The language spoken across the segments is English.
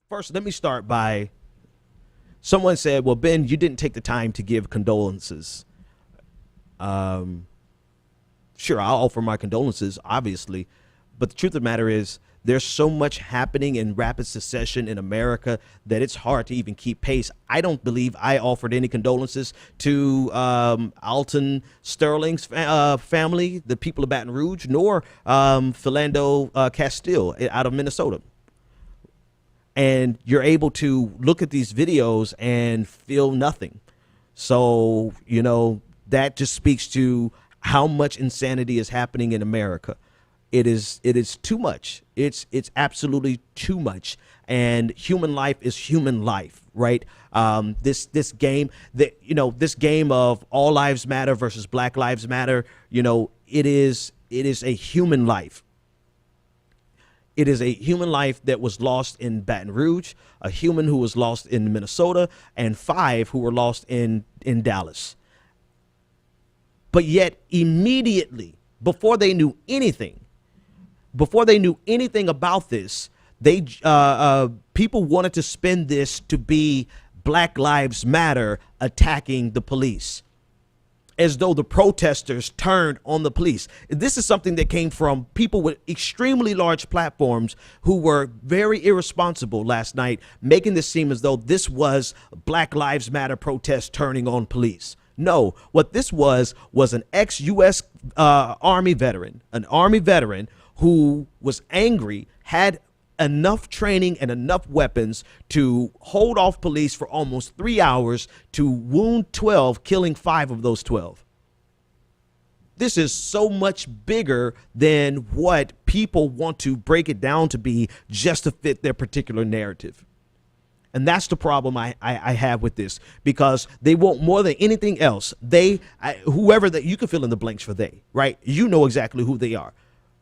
First, let me start by someone said, well, Ben, you didn't take the time to give condolences. Sure, I'll offer my condolences, obviously. But the truth of the matter is there's so much happening in rapid succession in America that it's hard to even keep pace. I don't believe I offered any condolences to Alton Sterling's family, the people of Baton Rouge, nor Philando Castile out of Minnesota. And you're able to look at these videos and feel nothing. So, you know, that just speaks to how much insanity is happening in America. It is too much. It's absolutely too much. And human life is human life, right? This game this game of all lives matter versus Black Lives Matter, you know, it is a human life. It is a human life that was lost in Baton Rouge, a human who was lost in Minnesota, and 5 who were lost in Dallas. But yet immediately, before they knew anything about this, they people wanted to spin this to be Black Lives Matter attacking the police, as though the protesters turned on the police. This is something that came from people with extremely large platforms who were very irresponsible last night, making this seem as though this was Black Lives Matter protest turning on police. No, what this was an ex-U.S. Army veteran, who was angry, had enough training and enough weapons to hold off police for almost 3 hours to wound 12, killing 5 of those 12. This is so much bigger than what people want to break it down to be just to fit their particular narrative. And that's the problem I have with this, because they want more than anything else. Whoever that you can fill in the blanks for they, right? You know exactly who they are.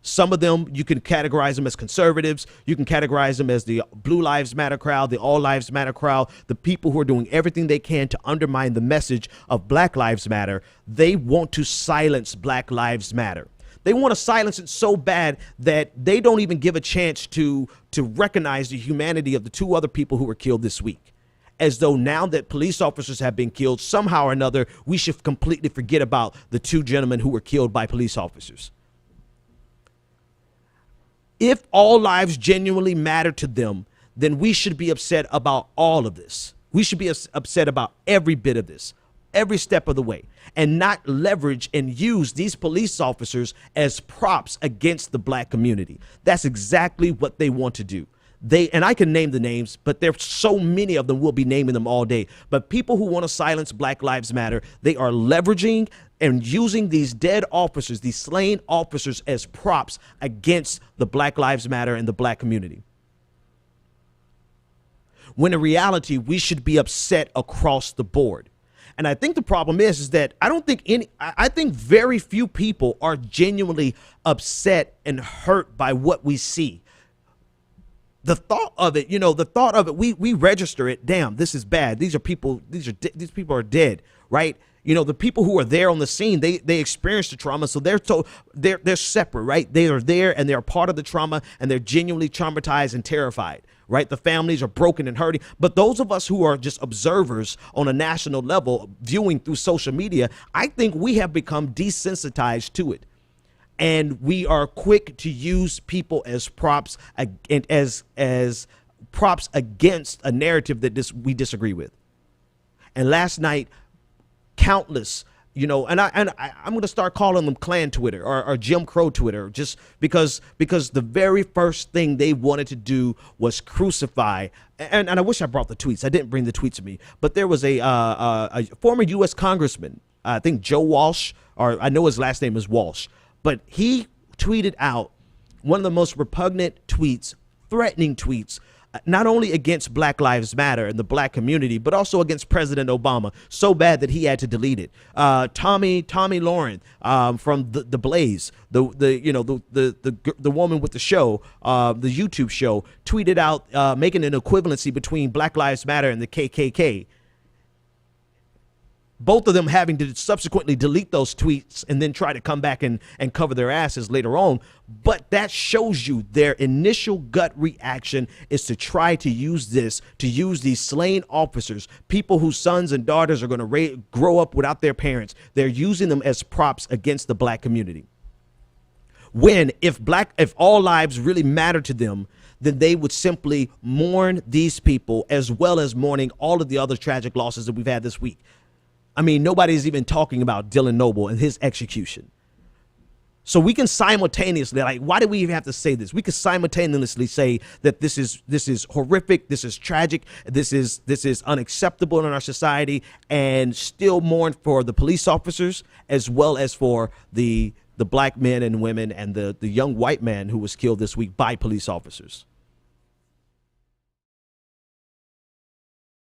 Some of them, you can categorize them as conservatives. You can categorize them as the Blue Lives Matter crowd, the All Lives Matter crowd, the people who are doing everything they can to undermine the message of Black Lives Matter. They want to silence Black Lives Matter. They want to silence it so bad that they don't even give a chance to recognize the humanity of the 2 other people who were killed this week. As though now that police officers have been killed, somehow or another, we should completely forget about the 2 gentlemen who were killed by police officers. If all lives genuinely matter to them, then we should be upset about all of this. We should be upset about every bit of this, every step of the way, and not leverage and use these police officers as props against the Black community. That's exactly what they want to do. And I can name the names, but there's so many of them, we'll be naming them all day. But people who want to silence Black Lives Matter, they are leveraging and using these dead officers, these slain officers, as props against the Black Lives Matter and the Black community. When in reality, we should be upset across the board. And I think the problem is that I think very few people are genuinely upset and hurt by what we see. The thought of it, we register it. Damn, this is bad. These people are dead, right? You know, the people who are there on the scene, they experienced the trauma, so they're separate, right? They are there and they're part of the trauma, and they're genuinely traumatized and terrified, right? The families are broken and hurting. But those of us who are just observers on a national level, viewing through social media, I think we have become desensitized to it. And we are quick to use people as props and as props against a narrative that we disagree with. And last night, countless, and I'm going to start calling them Klan Twitter or Jim Crow Twitter, just because the very first thing they wanted to do was crucify. And I wish I brought the tweets. I didn't bring the tweets with me, but there was a former U.S. Congressman, I think Joe Walsh, or I know his last name is Walsh. But he tweeted out one of the most repugnant tweets, threatening tweets, not only against Black Lives Matter and the Black community, but also against President Obama. So bad that he had to delete it. Tommy Lauren from the Blaze, the woman with the show, the YouTube show, tweeted out making an equivalency between Black Lives Matter and the KKK. both of them having to subsequently delete those tweets and then try to come back and cover their asses later on. But that shows you their initial gut reaction is to try to use these slain officers, people whose sons and daughters are going to grow up without their parents. They're using them as props against the black community. When if all lives really matter to them, then they would simply mourn these people as well as mourning all of the other tragic losses that we've had this week. I mean, nobody's even talking about Dylan Noble and his execution. So we can simultaneously, like, why do we even have to say this? We could simultaneously say that this is horrific, this is tragic, this is unacceptable in our society, and still mourn for the police officers as well as for the black men and women and the young white man who was killed this week by police officers.